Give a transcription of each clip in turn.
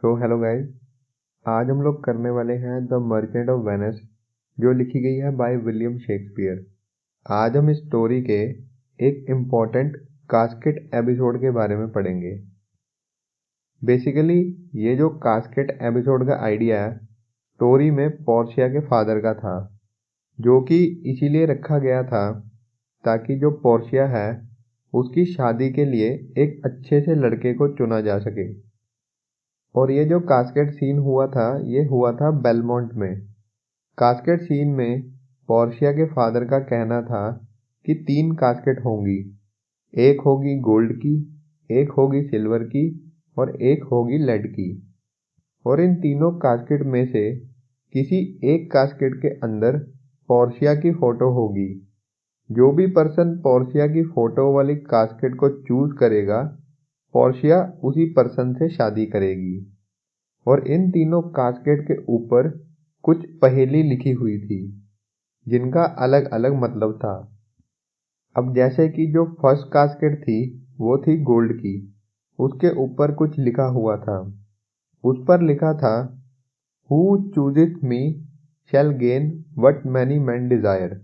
Hello guys. आज हम लोग करने वाले हैं द मर्चेंट ऑफ वेनिस, जो लिखी गई है बाय विलियम शेक्सपियर। आज हम इस स्टोरी के एक इम्पॉर्टेंट कास्केट एपिसोड के बारे में पढ़ेंगे। बेसिकली ये जो कास्केट एपिसोड का आइडिया है, स्टोरी में पोर्शिया के फादर का था, जो कि इसीलिए रखा गया था ताकि जो पोर्शिया है उसकी शादी के लिए एक अच्छे से लड़के को चुना जा सके। और ये जो कास्केट सीन हुआ था, ये हुआ था बेलमोंट में। कास्केट सीन में पोर्शिया के फादर का कहना था कि 3 कास्केट होंगी, एक होगी गोल्ड की, एक होगी सिल्वर की और एक होगी लेड की। और इन तीनों कास्केट में से किसी एक कास्केट के अंदर पोर्शिया की फोटो होगी। जो भी पर्सन पोर्शिया की फोटो वाली कास्केट को चूज करेगा, पोर्शिया उसी पर्सन से शादी करेगी। और इन तीनों कास्केट के ऊपर कुछ पहेली लिखी हुई थी, जिनका अलग अलग मतलब था। अब जैसे कि जो फर्स्ट कास्केट थी वो थी गोल्ड की, उसके ऊपर कुछ लिखा हुआ था। उस पर लिखा था, who chooseth me shall gain what many men desire.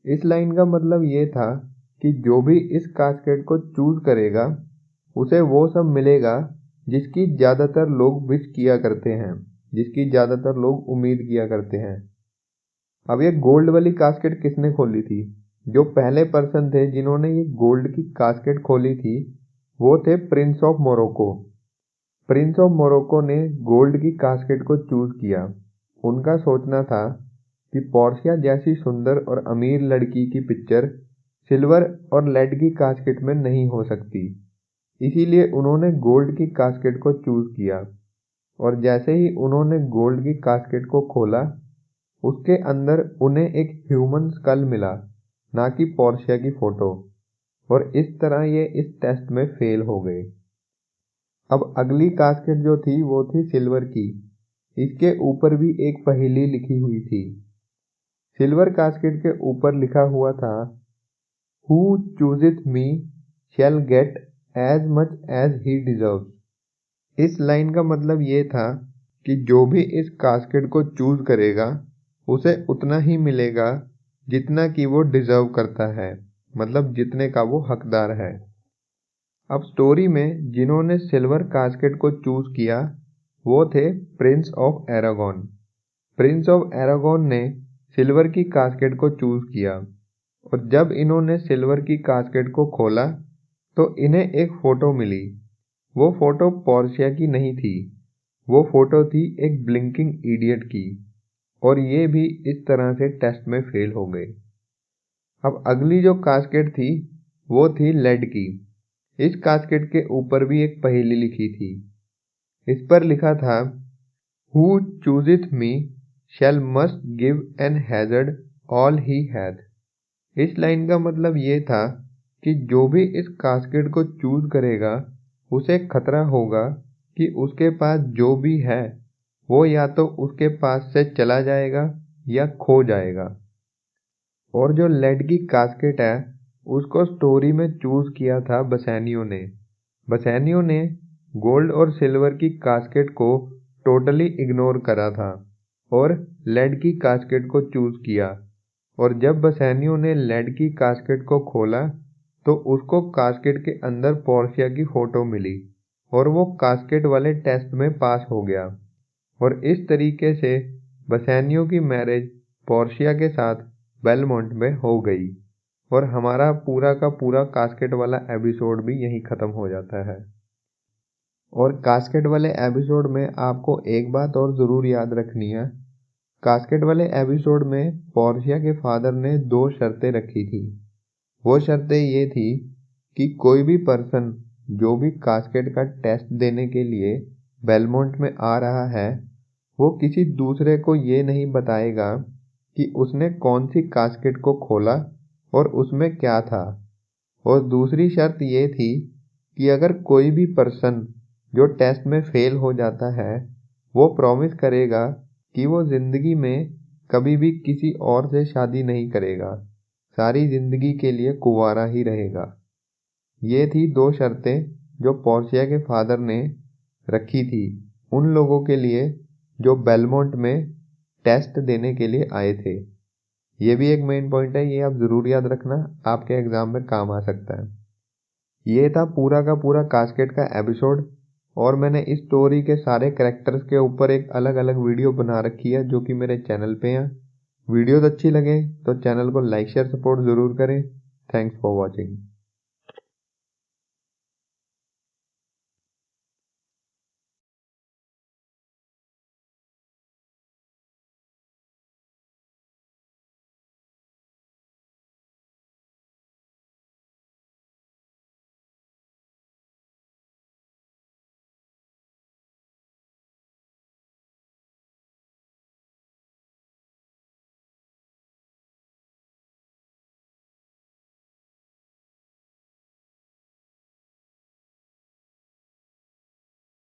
इस लाइन का मतलब ये था कि जो भी इस कास्केट को चूज करेगा उसे वो सब मिलेगा जिसकी ज़्यादातर लोग विश किया करते हैं, जिसकी ज़्यादातर लोग उम्मीद किया करते हैं। अब ये गोल्ड वाली कास्केट किसने खोली थी? जो पहले पर्सन थे जिन्होंने ये गोल्ड की कास्केट खोली थी वो थे Prince of Morocco. Prince of Morocco ने गोल्ड की कास्केट को चूज किया। उनका सोचना था कि पोर्शिया जैसी सुंदर और अमीर लड़की की पिक्चर सिल्वर और लेड की कास्केट में नहीं हो सकती, इसीलिए उन्होंने गोल्ड की कास्केट को चूज किया। और जैसे ही उन्होंने गोल्ड की कास्केट को खोला, उसके अंदर उन्हें एक ह्यूमन स्कल मिला, ना कि पोर्शिया की फोटो। और इस तरह ये इस टेस्ट में फेल हो गए। अब अगली कास्केट जो थी वो थी सिल्वर की। इसके ऊपर भी एक पहेली लिखी हुई थी। सिल्वर कास्केट के ऊपर लिखा हुआ था, who chooseth me shall get as much as he deserves. इस लाइन का मतलब ये था कि जो भी इस कास्केट को चूज करेगा उसे उतना ही मिलेगा जितना कि वो डिजर्व करता है, मतलब जितने का वो हकदार है। अब स्टोरी में जिन्होंने सिल्वर कास्केट को चूज किया वो थे प्रिंस ऑफ एरागोन। प्रिंस ऑफ एरागोन ने सिल्वर की कास्केट को चूज किया। और जब इन्होंने सिल्वर की कास्केट को खोला तो इन्हें एक फोटो मिली। वो फोटो पोर्शिया की नहीं थी, वो फोटो थी एक ब्लिंकिंग इडियट की। और ये भी इस तरह से टेस्ट में फेल हो गए। अब अगली जो कास्केट थी वो थी लेड की। इस कास्केट के ऊपर भी एक पहेली लिखी थी। इस पर लिखा था, who chooseth me shall must give and hazard all he hath. इस लाइन का मतलब ये था कि जो भी इस कास्केट को चूज करेगा उसे खतरा होगा कि उसके पास जो भी है वो या तो उसके पास से चला जाएगा या खो जाएगा। और जो लेड की कास्केट है उसको स्टोरी में चूज किया था बसैनियो ने। बसैनियो ने गोल्ड और सिल्वर की कास्केट को टोटली इग्नोर करा था और लेड की कास्केट को चूज किया। और जब बसैनियो ने लेड की कास्केट को खोला तो उसको कास्केट के अंदर पोर्शिया की फोटो मिली और वो कास्केट वाले टेस्ट में पास हो गया। और इस तरीके से बसैनियो की मैरिज पोर्शिया के साथ बेलमोंट में हो गई। और हमारा पूरा का पूरा कास्केट वाला एपिसोड भी यहीं ख़त्म हो जाता है। और कास्केट वाले एपिसोड में आपको एक बात और ज़रूर याद रखनी है। कास्केट वाले एपिसोड में पोर्शिया के फादर ने 2 शर्तें रखी थी। वो शर्तें ये थी कि कोई भी पर्सन जो भी कास्केट का टेस्ट देने के लिए बेलमोंट में आ रहा है वो किसी दूसरे को ये नहीं बताएगा कि उसने कौन सी कास्केट को खोला और उसमें क्या था। और दूसरी शर्त ये थी कि अगर कोई भी पर्सन जो टेस्ट में फेल हो जाता है वो प्रॉमिस करेगा कि वो ज़िंदगी में कभी भी किसी और से शादी नहीं करेगा, सारी ज़िंदगी के लिए कुंवारा ही रहेगा। ये थी 2 शर्तें जो पोर्शिया के फादर ने रखी थी उन लोगों के लिए जो बेलमोंट में टेस्ट देने के लिए आए थे। ये भी एक मेन पॉइंट है, ये आप ज़रूर याद रखना, आपके एग्ज़ाम में काम आ सकता है। ये था पूरा का पूरा कास्केड का एपिसोड, और मैंने इस स्टोरी के सारे कैरेक्टर्स के ऊपर एक अलग अलग वीडियो बना रखी है जो कि मेरे चैनल पे है। वीडियोस अच्छी लगे तो चैनल को लाइक शेयर सपोर्ट ज़रूर करें। Thanks for watching.